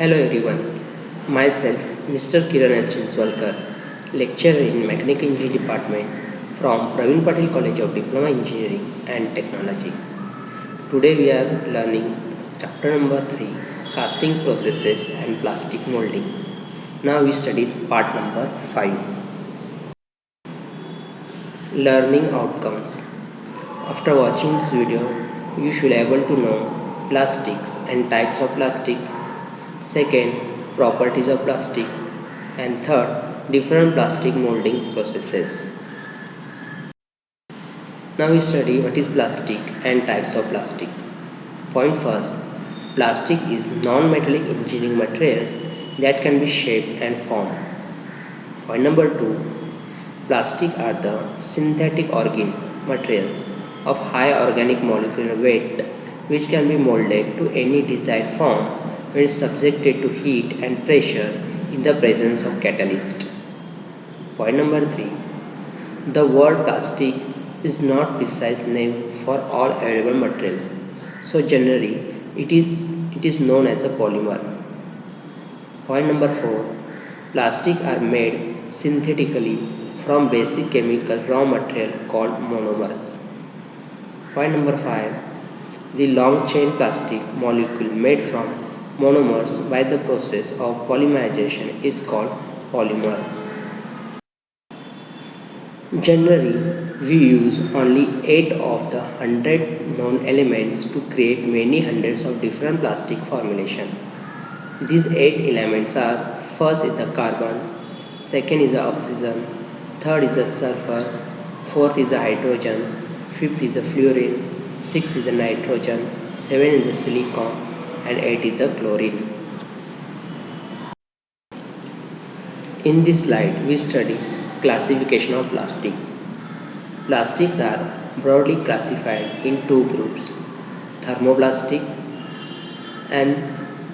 Hello everyone, myself Mr. Kiran S. Chinswalkar, lecturer in Mechanical Engineering Department from Praveen Patil College of Diploma Engineering and Technology. Today we are learning chapter number 3, casting processes and plastic molding. Now we study part number 5, learning outcomes. After watching this video, you should be able to know plastics and types of plastic, second, properties of plastic, and third, different plastic molding processes. Now we study what is plastic and types of plastic. Point first, plastic is non-metallic engineering materials that can be shaped and formed. Point number 2, plastic are the synthetic organic materials of high organic molecular weight which can be molded to any desired form when subjected to heat and pressure in the presence of catalyst. Point number 3. The word plastic is not precise name for all available materials. So generally it is known as a polymer. Point number 4. Plastic are made synthetically from basic chemical raw material called monomers. Point number 5. The long chain plastic molecule made from monomers by the process of polymerization is called polymer. Generally, we use only 8 of the 100 known elements to create many hundreds of different plastic formulations. These 8 elements are: first is the carbon, second is the oxygen, third is the sulfur, fourth is the hydrogen, fifth is the fluorine, sixth is the nitrogen, seventh is the silicon, and eighth is the chlorine. In this slide, we study classification of plastic. Plastics are broadly classified in two groups: thermoplastic and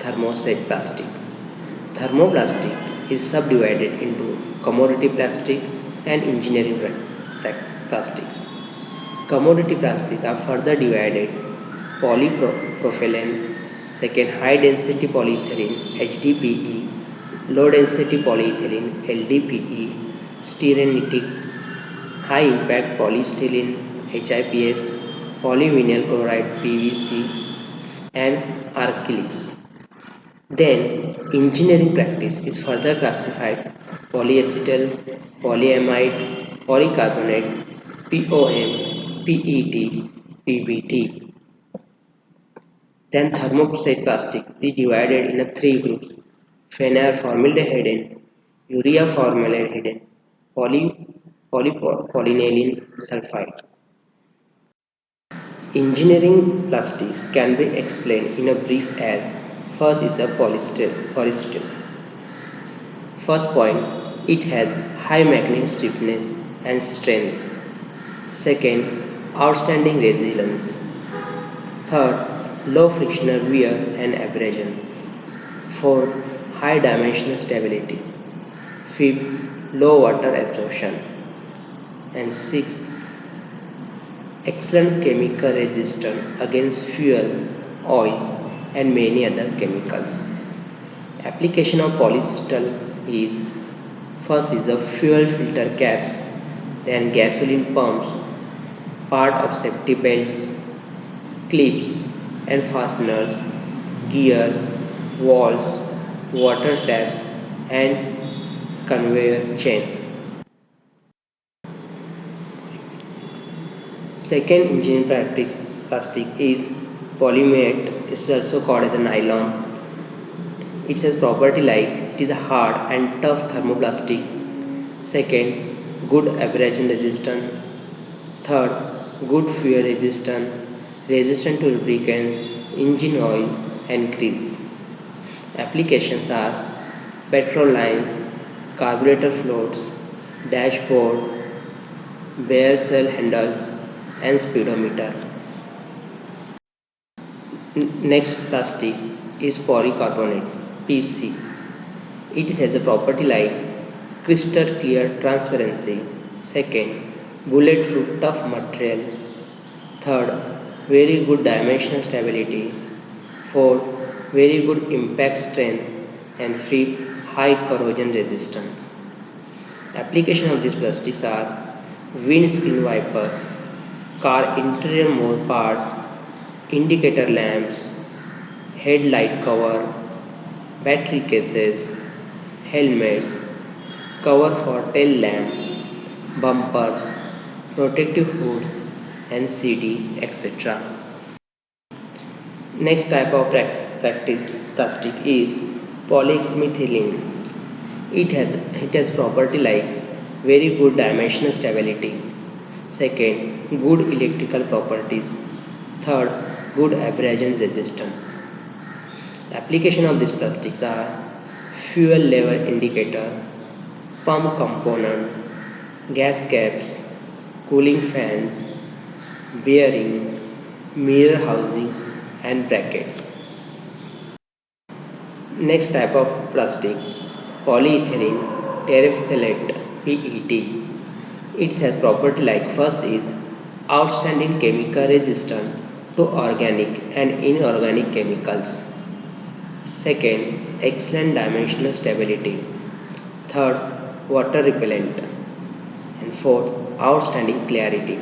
thermoset plastic. Thermoplastic is subdivided into commodity plastic and engineering plastics. Commodity plastics are further divided: polypropylene, second high density polyethylene HDPE, low density polyethylene LDPE, styrenic, high impact polystyrene HIPS, polyvinyl chloride PVC, and acrylics. Then engineering practice is further classified: polyacetal, polyamide, polycarbonate, POM, PET, PBT. Then thermoset plastic is divided in three groups: phenyl formaldehyde, urea formaldehyde, polypropylene sulfide. Engineering plastics can be explained in a brief as: first is the polyester. First point, it has high magnetic stiffness and strength. Second, outstanding resilience. Third, low frictional wear and abrasion. Fourth, high dimensional stability. Fifth, low water absorption. And sixth, excellent chemical resistance against fuel, oils, and many other chemicals. Application of polyester is: first is the fuel filter caps, then gasoline pumps, part of safety belts, clips and fasteners, gears, valves, water taps, and conveyor chain. Second engineering plastic is polyamide. It's also called as a nylon. It has property like it is a hard and tough thermoplastic. Second, good abrasion resistant. Third, good fuel resistant, resistant to lubricant, engine oil, and grease. Applications are: petrol lines, carburetor floats, dashboard, bare cell handles, and speedometer. Next plastic is polycarbonate PC. It has a property like crystal clear transparency. Second, bulletproof tough material. Third, very good dimensional stability. Fourth, very good impact strength. and fifth, high corrosion resistance. Application of these plastics are windscreen wiper, car interior mode parts, indicator lamps, headlight cover, battery cases, helmets, cover for tail lamp, bumpers, protective hoods and CD, etc. Next type of practice plastic is polyxmethylene. It has property like very good dimensional stability. Second, good electrical properties. Third, good abrasion resistance. Application of these plastics are fuel level indicator, pump component, gas caps, cooling fans, bearing, mirror housing and brackets. Next type of plastic, polyethylene terephthalate PET. It has property like first is outstanding chemical resistance to organic and inorganic chemicals. Second, excellent dimensional stability. Third, water repellent. And fourth, outstanding clarity.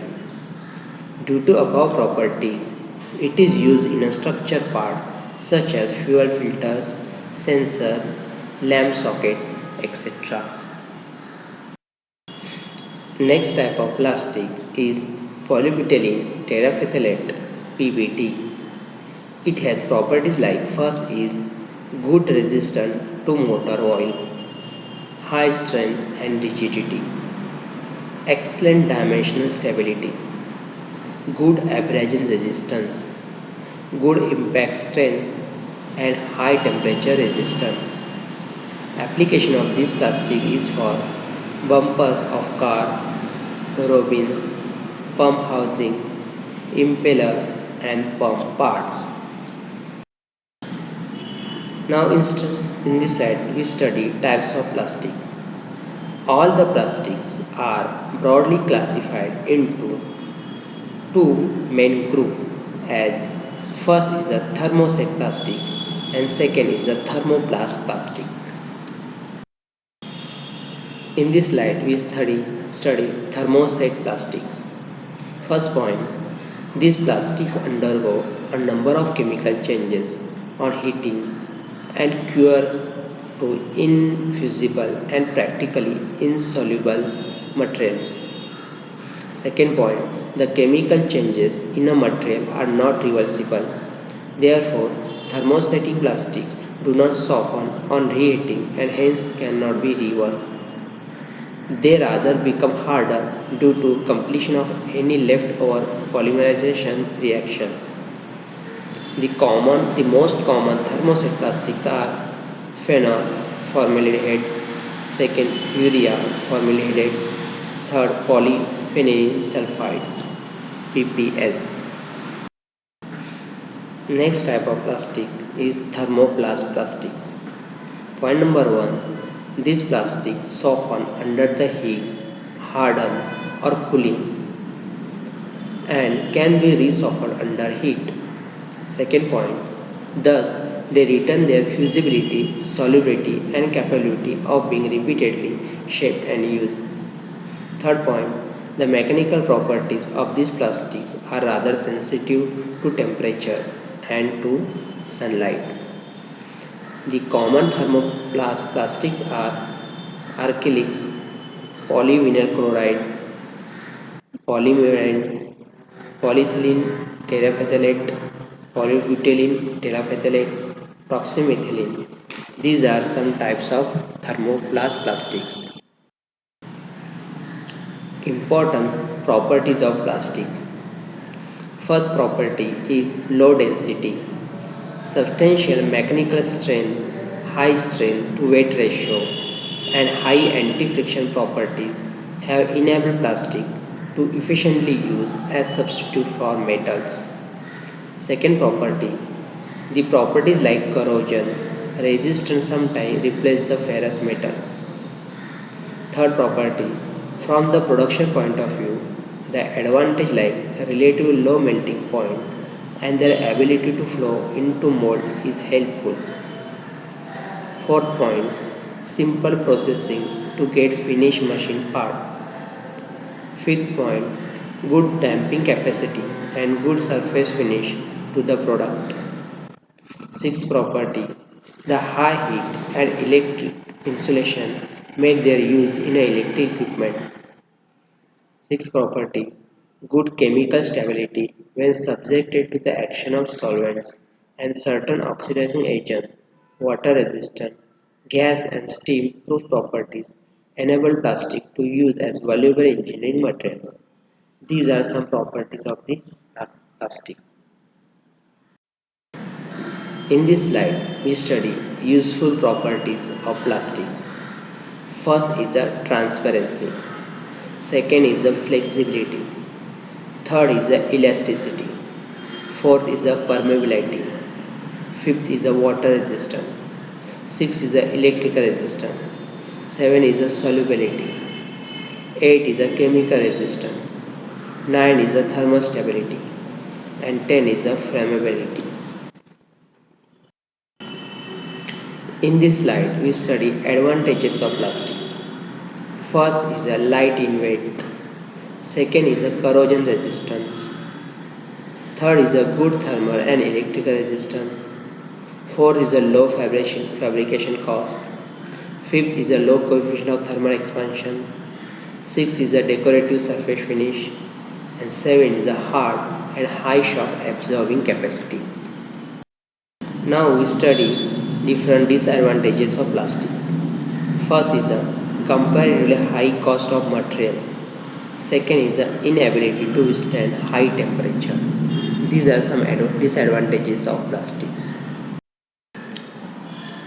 Due to above properties, it is used in a structure part such as fuel filters, sensor, lamp socket, etc. Next type of plastic is polybutylene terephthalate PBT. It has properties like first is good resistance to motor oil, high strength and rigidity, excellent dimensional stability, good abrasion resistance, good impact strength and high temperature resistance. Application of this plastic is for bumpers of car, robins, pump housing, impeller and pump parts. Now in this slide we study types of plastic. All the plastics are broadly classified into two main groups as first is the thermoset plastic and second is the thermoplast plastic. In this slide we study thermoset plastics. First point, these plastics undergo a number of chemical changes on heating and cure to infusible and practically insoluble materials. Second point, the chemical changes in a material are not reversible. Therefore, thermostatic plastics do not soften on reheating and hence cannot be reworked. They rather become harder due to completion of any leftover polymerization reaction. The most common thermoset plastics are phenol formaldehyde, second urea formaldehyde, third polyphenylene sulfides PPS. Next type of plastic is thermoplast plastics. Point number 1. These plastics soften under the heat, harden or cooling and can be resoftened under heat. Second point, thus they retain their fusibility, solubility and capability of being repeatedly shaped and used. Third point, the mechanical properties of these plastics are rather sensitive to temperature and to sunlight. The common thermoplast plastics are acrylics, polyvinyl chloride, polymeric, polyethylene terephthalate, polybutylene terephthalate, proxymethylene. These are some types of thermoplast plastics. Important properties of plastic. First property is low density, substantial mechanical strength, high strength to weight ratio, and high anti-friction properties have enabled plastic to efficiently use as substitute for metals. Second property, the properties like corrosion, resistance sometimes replace the ferrous metal. Third property, from the production point of view, the advantage like relatively low melting point and their ability to flow into mold is helpful. Fourth point, simple processing to get finished machine part. Fifth point, good damping capacity and good surface finish to the product. Sixth property, the high heat and electric insulation make their use in electric equipment. Sixth property, good chemical stability when subjected to the action of solvents and certain oxidizing agents, water resistant, gas and steam proof properties enable plastic to use as valuable engineering materials. These are some properties of the plastic. In this slide, we study useful properties of plastic. First is the transparency. Second is the flexibility. Third is the elasticity. Fourth is the permeability. Fifth is the water resistance. Sixth is the electrical resistance. Seven is the solubility. Eight is the chemical resistance. Nine is the thermostability. And 10 is the flammability. In this slide, we study advantages of plastic. First is a light in weight. Second is a corrosion resistance. Third is a good thermal and electrical resistance. Fourth is a low fabrication cost. Fifth is a low coefficient of thermal expansion. Sixth is a decorative surface finish. And seven is a hard and high shock absorbing capacity. Now we study different disadvantages of plastics. First is the comparatively high cost of material. Second is the inability to withstand high temperature. These are some disadvantages of plastics.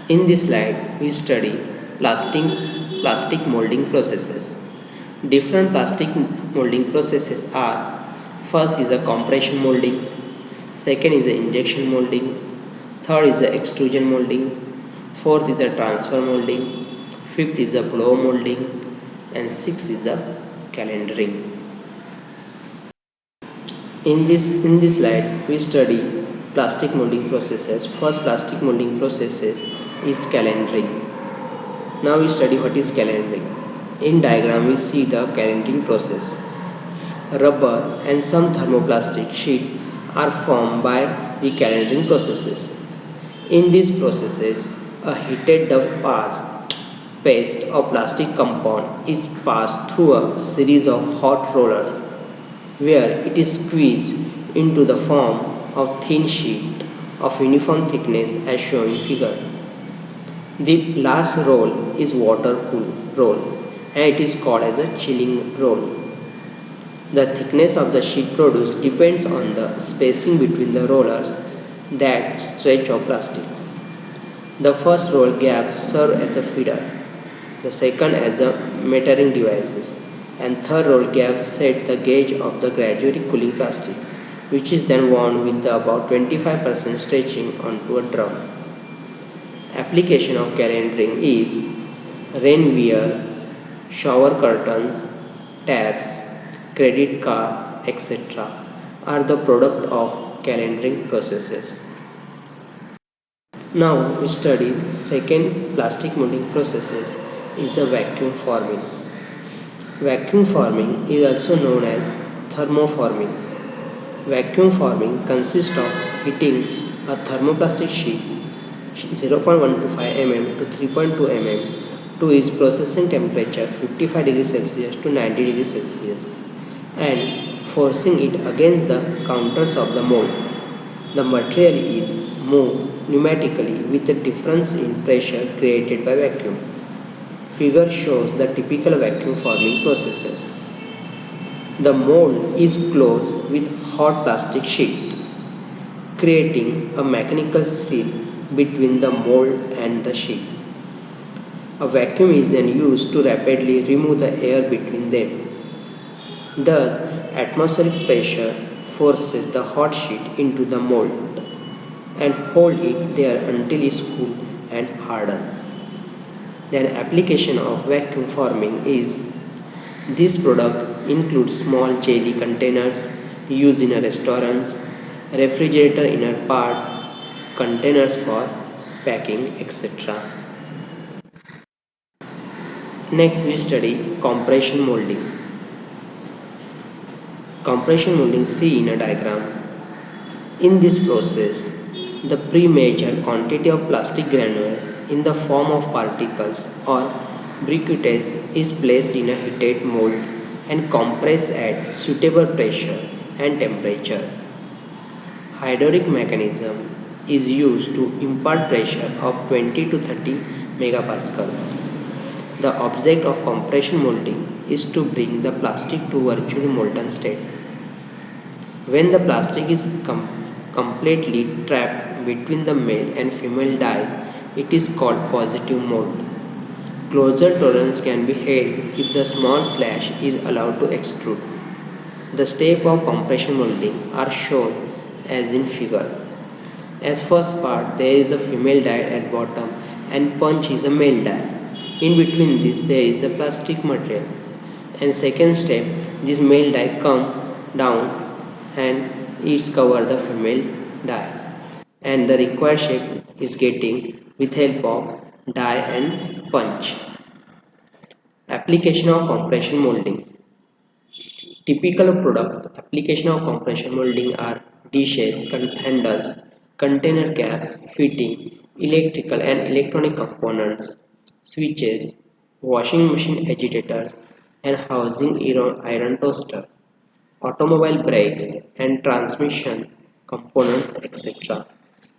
In this slide, we study plastic molding processes. Different plastic molding processes are: first is a compression molding, second is the injection molding, third is the extrusion molding, fourth is the transfer molding, fifth is the blow molding, and sixth is the calendering. In this slide, we study plastic molding processes. First plastic molding processes is calendering. Now we study what is calendering. In diagram, we see the calendering process. Rubber and some thermoplastic sheets are formed by the calendering processes. In these processes, a heated paste of plastic compound is passed through a series of hot rollers where it is squeezed into the form of thin sheet of uniform thickness as shown in figure. The last roll is water-cooled roll and it is called as a chilling roll. The thickness of the sheet produced depends on the spacing between the rollers that stretch of plastic. The first roll gaps serve as a feeder, the second as a metering devices, and third roll gaps set the gauge of the gradually cooling plastic, which is then wound with about 25% stretching onto a drum. Application of calendering is rainwear, shower curtains, taps, credit card, etc. are the product of calendering processes. Now we study second plastic molding processes is the vacuum forming. Vacuum forming is also known as thermoforming. Vacuum forming consists of heating a thermoplastic sheet 0.125 mm to 3.2 mm to its processing temperature 55 degrees Celsius to 90 degrees Celsius and forcing it against the counters of the mold. The material is moved pneumatically with a difference in pressure created by vacuum. Figure shows the typical vacuum forming processes. The mold is closed with hot plastic sheet, creating a mechanical seal between the mold and the sheet. A vacuum is then used to rapidly remove the air between them. Thus, atmospheric pressure forces the hot sheet into the mold and hold it there until it is cooled and hardened. Then application of vacuum forming is this product includes small jelly containers used in restaurants, refrigerator inner parts, containers for packing, etc. Next we study compression molding. Compression molding see in a diagram. In this process, the pre-measured quantity of plastic granule in the form of particles or briquettes is placed in a heated mold and compressed at suitable pressure and temperature. Hydraulic mechanism is used to impart pressure of 20 to 30 megapascal. The object of compression molding is to bring the plastic to virtually molten state. When the plastic is completely trapped between the male and female die, it is called positive mold. Closure tolerance can be held if the small flash is allowed to extrude. The steps of compression molding are shown as in figure. As first part, there is a female die at bottom and punch is a male die. In between this, there is a plastic material. And second step, this male die come down and it's cover the female die. And the required shape is getting with help of die and punch. Application of compression molding. Typical product application of compression molding are dishes, handles, container caps, fitting, electrical and electronic components, switches, washing machine agitators, and housing iron toaster, automobile brakes and transmission components, etc.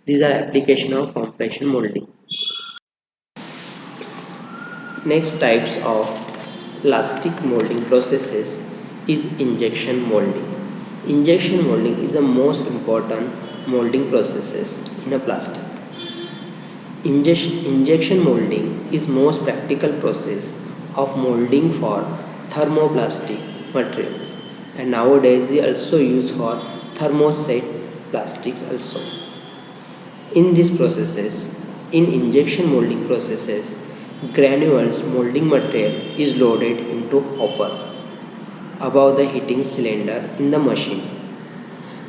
These are application of compression molding. Next types of plastic molding processes is injection molding. Injection molding is the most important molding processes in a plastic. Injection molding is most practical process of molding for thermoplastic materials and nowadays they also use for thermoset plastics also. In these processes, in injection molding processes, granules molding material is loaded into hopper above the heating cylinder in the machine.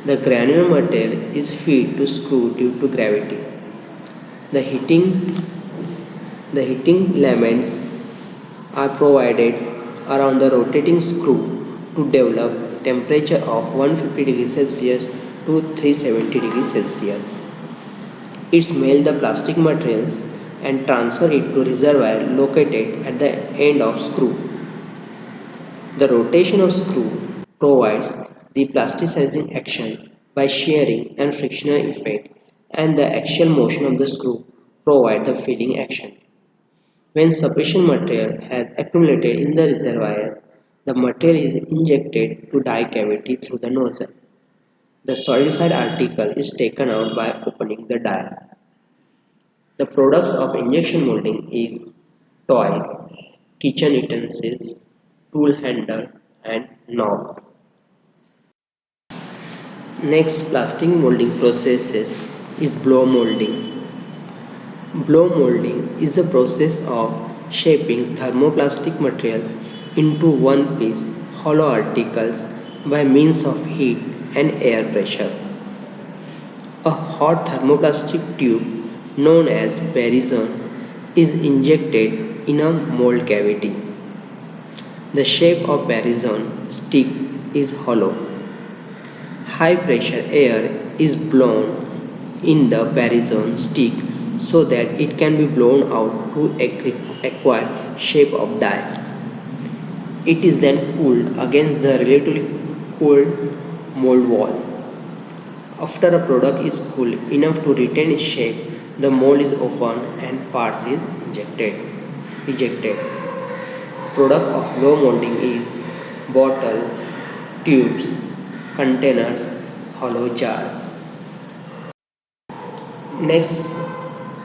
The granular material is fed to screw due to gravity. The heating elements are provided around the rotating screw to develop temperature of 150 degrees Celsius to 370 degrees Celsius. It melts the plastic materials and transfer it to reservoir located at the end of screw. The rotation of screw provides the plasticizing action by shearing and frictional effect, and the axial motion of the screw provides the filling action. When sufficient material has accumulated in the reservoir, the material is injected to die cavity through the nozzle. The solidified article is taken out by opening the die. The products of injection molding is toys, kitchen utensils, tool handle and knob. Next plastic molding processes is blow molding. Blow molding is the process of shaping thermoplastic materials into one-piece hollow articles by means of heat and air pressure. A hot thermoplastic tube known as barrison is injected in a mold cavity. The shape of barrison stick is hollow. High pressure air is blown in the barrison stick so that it can be blown out to acquire shape of die. It is then cooled against the relatively cold mold wall. After a product is cool enough to retain its shape, the mold is opened and parts is ejected. Product of blow molding is bottle, tubes, containers, hollow jars. Next,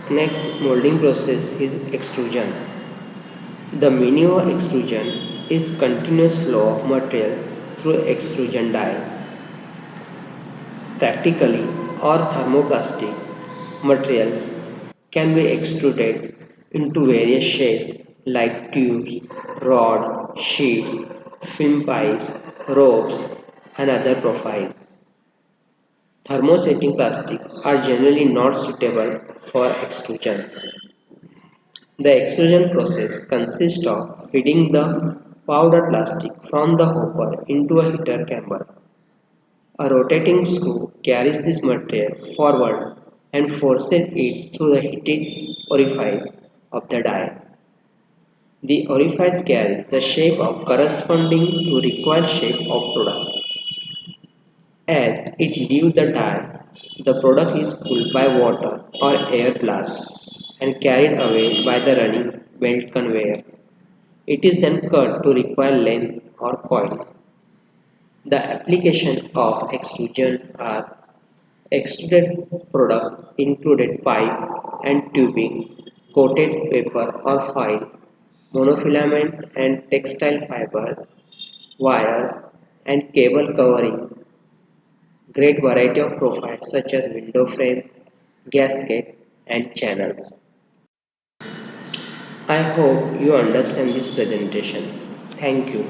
next molding process is extrusion. The meaning of extrusion is continuous flow of material through extrusion dies. Practically, all thermoplastic materials can be extruded into various shapes like tubes, rod, sheets, film pipes, ropes, and other profiles. Thermosetting plastics are generally not suitable for extrusion. The extrusion process consists of feeding the powder plastic from the hopper into a heater chamber. A rotating screw carries this material forward and forces it through the heated orifice of the die. The orifice carries the shape of corresponding to required shape of product. As it leaves the die, the product is cooled by water or air blast and carried away by the running belt conveyor. It is then cut to required length or coil. The application of extrusion are extruded product included pipe and tubing, coated paper or foil, monofilaments and textile fibers, wires and cable covering great variety of profiles such as window frame, gasket and channels. I hope you understand this presentation. Thank you.